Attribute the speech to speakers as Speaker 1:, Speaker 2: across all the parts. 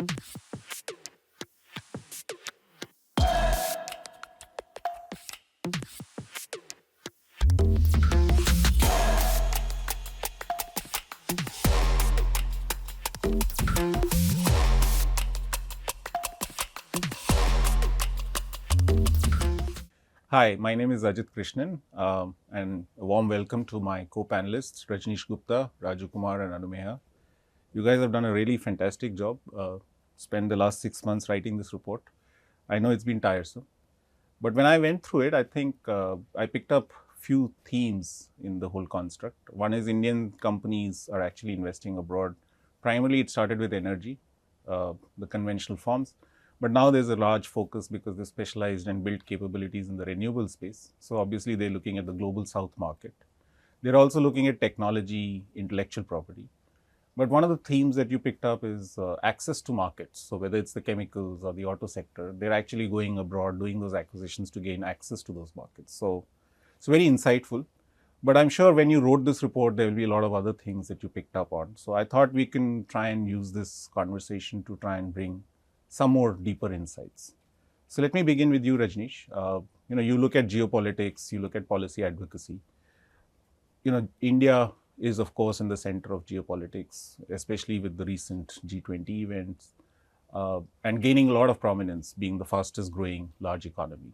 Speaker 1: Hi, my name is Ajit Krishnan, and a warm welcome to my co-panelists, Rajneesh Gupta, Raju Kumar, and Anumeha. You guys have done a really fantastic job. Spent the last 6 months writing this report. I know it's been tiresome, but when I went through it, I think I picked up few themes in the whole construct. One is Indian companies are actually investing abroad. Primarily, it started with energy, the conventional forms. But now there's a large focus because they specialized and built capabilities in the renewable space. So obviously they're looking at the global south market. They're also looking at technology, intellectual property. But one of the themes that you picked up is access to markets. So whether it's the chemicals or the auto sector, they're actually going abroad, doing those acquisitions to gain access to those markets. So it's very insightful. But I'm sure when you wrote this report, there will be a lot of other things that you picked up on. So I thought we can try and use this conversation to try and bring some more deeper insights. So let me begin with you, Rajneesh. You look at geopolitics, you look at policy advocacy. India is of course in the center of geopolitics, especially with the recent G20 events, and gaining a lot of prominence, being the fastest growing large economy.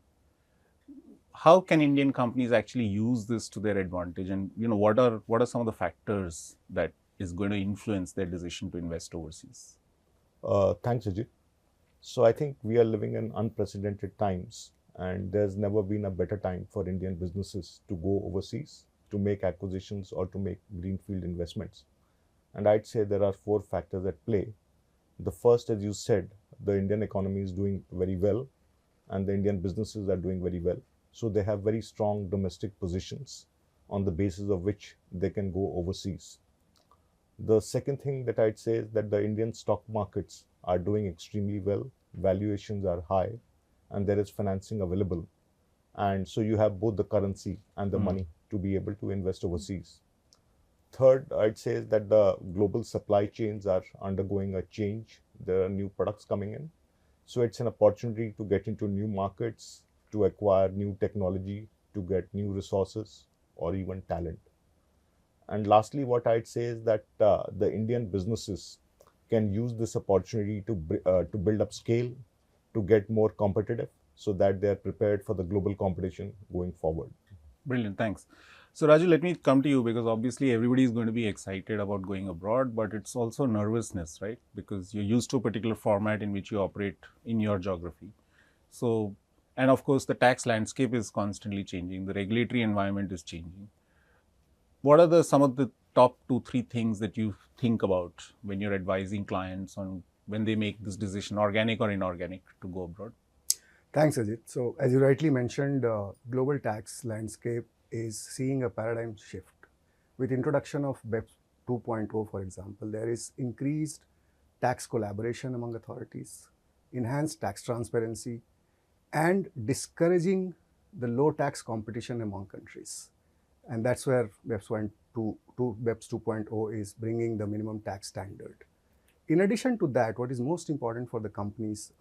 Speaker 1: How can Indian companies actually use this to their advantage? And what are some of the factors that is going to influence their decision to invest overseas?
Speaker 2: Thanks, Ajit. So I think we are living in unprecedented times, and there's never been a better time for Indian businesses to go overseas, to make acquisitions or to make greenfield investments. And I'd say there are four factors at play. The first, as you said, the Indian economy is doing very well, and the Indian businesses are doing very well. So they have very strong domestic positions on the basis of which they can go overseas. The second thing that I'd say is that the Indian stock markets are doing extremely well, valuations are high, and there is financing available. And so you have both the currency and the money to be able to invest overseas. Third, I'd say is that the global supply chains are undergoing a change. There are new products coming in. So it's an opportunity to get into new markets, to acquire new technology, to get new resources or even talent. And lastly, what I'd say is that the Indian businesses can use this opportunity to build up scale, to get more competitive, so that they are prepared for the global competition going forward.
Speaker 1: Brilliant, thanks. So Raju, let me come to you because obviously everybody is going to be excited about going abroad, but it's also nervousness, right? Because you're used to a particular format in which you operate in your geography. So, and of course, the tax landscape is constantly changing. The regulatory environment is changing. What are some of the top 2, 3 things that you think about when you're advising clients on when they make this decision, organic or inorganic, to go abroad?
Speaker 3: Thanks, Ajit. So, as you rightly mentioned, global tax landscape is seeing a paradigm shift. With introduction of BEPS 2.0, for example, there is increased tax collaboration among authorities, enhanced tax transparency, and discouraging the low tax competition among countries. And that's where BEPS 2.0 is bringing the minimum tax standard. In addition to that, what is most important for the companies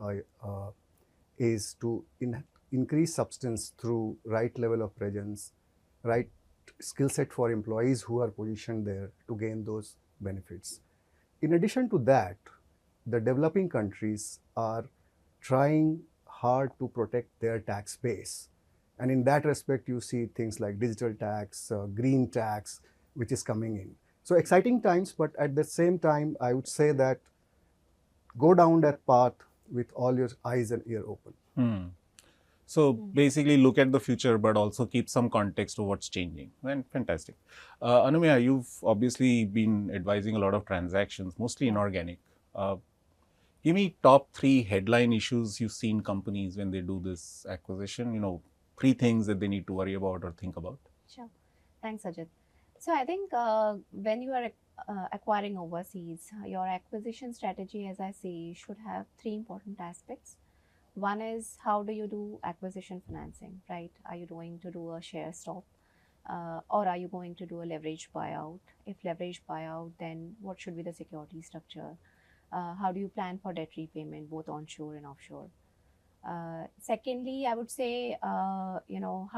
Speaker 3: is to increase substance through right level of presence, right skill set for employees who are positioned there to gain those benefits. In addition to that, the developing countries are trying hard to protect their tax base. And in that respect, you see things like digital tax, green tax, which is coming in. So exciting times, but at the same time, I would say that go down that path with all your eyes and ear open.
Speaker 1: So basically look at the future, but also keep some context of what's changing. And fantastic. Anumeha, you've obviously been advising a lot of transactions, mostly inorganic. Give me top 3 headline issues you see in companies when they do this acquisition, 3 things that they need to worry about or think about.
Speaker 4: Sure. Thanks, Ajit. So I think when you are acquiring overseas, your acquisition strategy, as I see, should have 3 important aspects. One is, how do you do acquisition financing, right? Are you going to do a share swap or are you going to do a leverage buyout? If leverage buyout, then what should be the security structure? How do you plan for debt repayment, both onshore and offshore? Secondly, I would say, how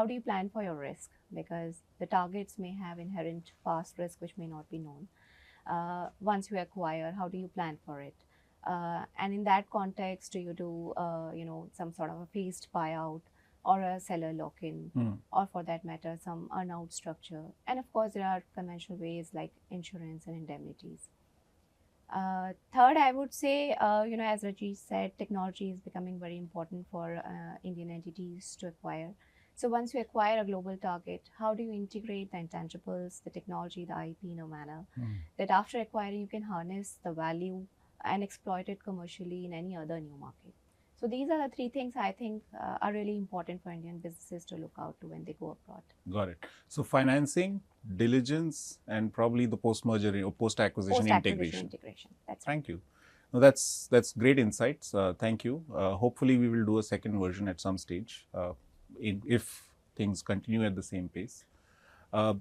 Speaker 4: do you plan for your risk? Because the targets may have inherent past risk which may not be known. Once you acquire, how do you plan for it? And in that context, do you do, some sort of a phased buyout or a seller lock-in, or for that matter, some earn-out structure? And of course, there are conventional ways like insurance and indemnities. Third, I would say, as Rajesh said, technology is becoming very important for Indian entities to acquire. So once you acquire a global target, how do you integrate the intangibles, the technology, the IP in a manner that after acquiring, you can harness the value and exploit it commercially in any other new market? So these are the three things I think are really important for Indian businesses to look out to when they go abroad.
Speaker 1: Got it. So financing, diligence, and probably the post-merger or post-acquisition integration.
Speaker 4: That's right.
Speaker 1: Thank you. No, that's great insights. Thank you. Hopefully, we will do a second version at some stage if things continue at the same pace.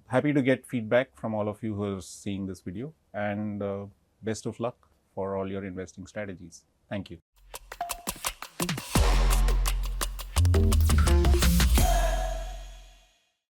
Speaker 1: Happy to get feedback from all of you who are seeing this video, and best of luck for all your investing strategies. Thank you.